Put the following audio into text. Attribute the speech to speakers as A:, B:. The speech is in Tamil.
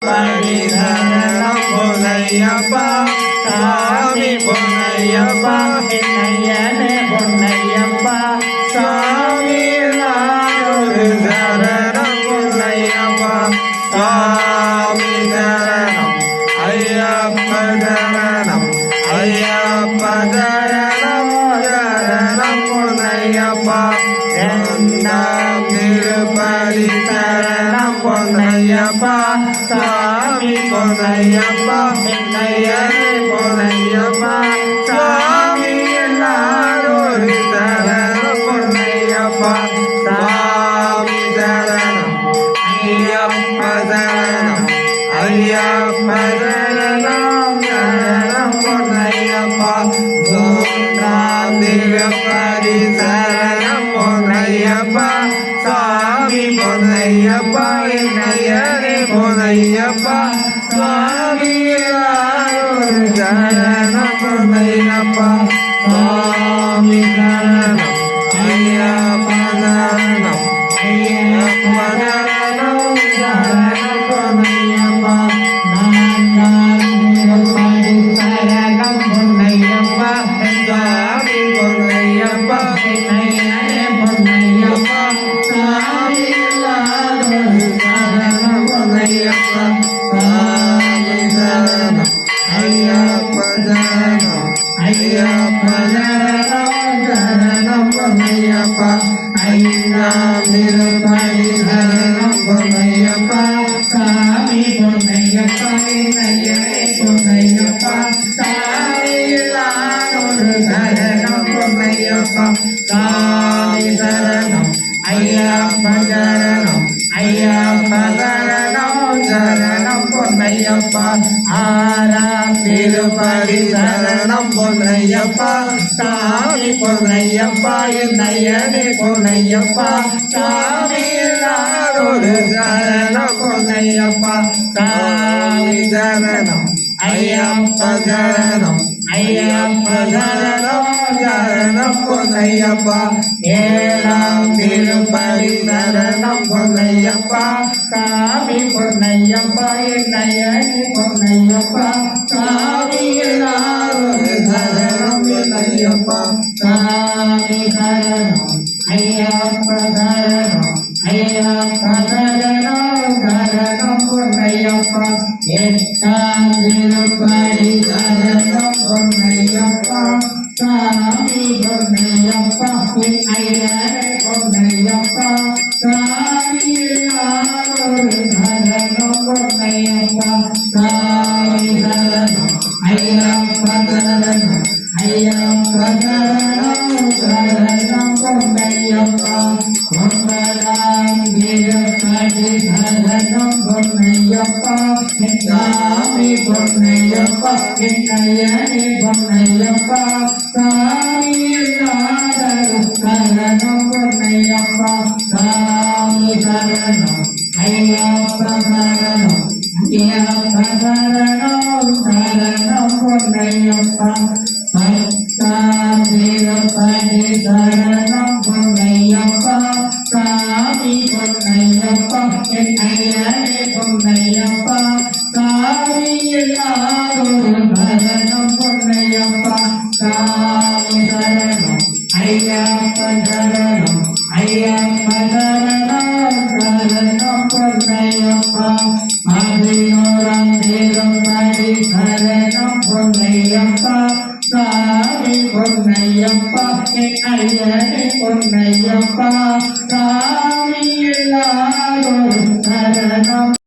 A: பரிசரணம் பொன்னையப்பா சாமி பொன்னையப்பா என்னையனே பொன்னையப்பா சாமி ஒரு சரணம் பொன்னையப்பா சாமி சரணம் ஐயப்ப சரணம் ஐயப்ப சரணம் சரணம் பொன்னையப்பா இரண்டாம் திருப்பதி சரணம் பொன்னையப்பா சாமி பொன்னையப்பா என்னையனே பொன்னையப்பா சாமி எல்லாரும் சரணம் பொன்னையப்பா சாமி சரணம் ஐயப்ப சரணம் ஐயப்ப சரணம் சரணம் பொன்னையப்பா மூன்றாம் திருப்பதி சரணம் பொன்னையப்பா சாமி பொன்னையப்பா என்னையனே பொன்னையப்பா சாமி சரணம் பொன்னையப்பா சாமி சரணம் ஐயப்ப சரணம் ஐயப்ப சரணம் சரணம் பொன்னையப்பா சரணம் பொன்னையப்பா சாமி பொன்னையப்பா என்னையனே பொன்னையப்பா சாமி சரணம் பொன்னையப்பா சாமி சரணம் ஐயப்ப சரணம் ஐயப்ப சரணம் சரணம் பொன்னையப்பா ஐந்தாம் திருப்பதி சரணம் பொன்னையப்பா சாமி பொன்னையப்பா என்னையனே பொன்னையப்பா சாமி ஒரு சரணம் பொன்னையப்பா சாமி சரணம் ஐயப்ப சரணம் ஐயப்ப சரணம் சரணம் பொன்னையப்பா ஆறாம் திருப்பதி சரணம் பொன்னையப்பா சாமி பொன்னையப்பா என்னையனே பொன்னையப்பா சாமி ஒரு சரணம் பொன்னையப்பா சாமி சரணம் ஐயப்ப சரணம் ஐயப்ப சரணம் சரணம் பொன்னையப்பா ஏழாம் திருப்பதி சரணம் பொன்னையப்பா சாமி பொன்னையப்பா என்னையனே பொன்னையப்பா சாமி ஒரு சரணம் பொன்னையப்பா சாமி சரணம் ஐயப்ப சரணம் ஐயப்ப சரணம் சரணம் பொன்னையப்பா எட்டாம் திருப்பதி சரணம் பொன்னையப்பா சாமி பொன்னையப்பா ஐயனே பொன்னையப்பா சாமி ஒரு சரணம் பொன்னையப்பா சாமி சரணம் ஐயப்ப சரணம் ஐயப்ப சரணம் சரணம் பொன்னையப்பா ஒன்பதாம் திருப்பதி சரணம் பொன்னையப்பா சாமி பொன்னையப்பா என்னையனே பொன்னையப்பா சாமி சரணம் பொன்னையப்பா சாமி சரணம் ஐயப்ப சரணம் ஐயப்ப சரணம் சரணம் பொன்னையப்பா பத்தாம் திருப்பதி சரணம் பொன்னையப்பா சாமி பொன்னையப்பா என்னையனே பொன்னையப்பா சாமி சரணம் பொன்னையப்பா சாமி சரணம் ஐயப்ப சரணம் ஐயப்ப சரணம் சரணம் பொன்னையப்பா பதினோராம் திருப்பதி சரணம் பொன்னையப்பா சாமி பொன்னையப்பா ஐயனே பொன்னையப்பா சாமி சரணம்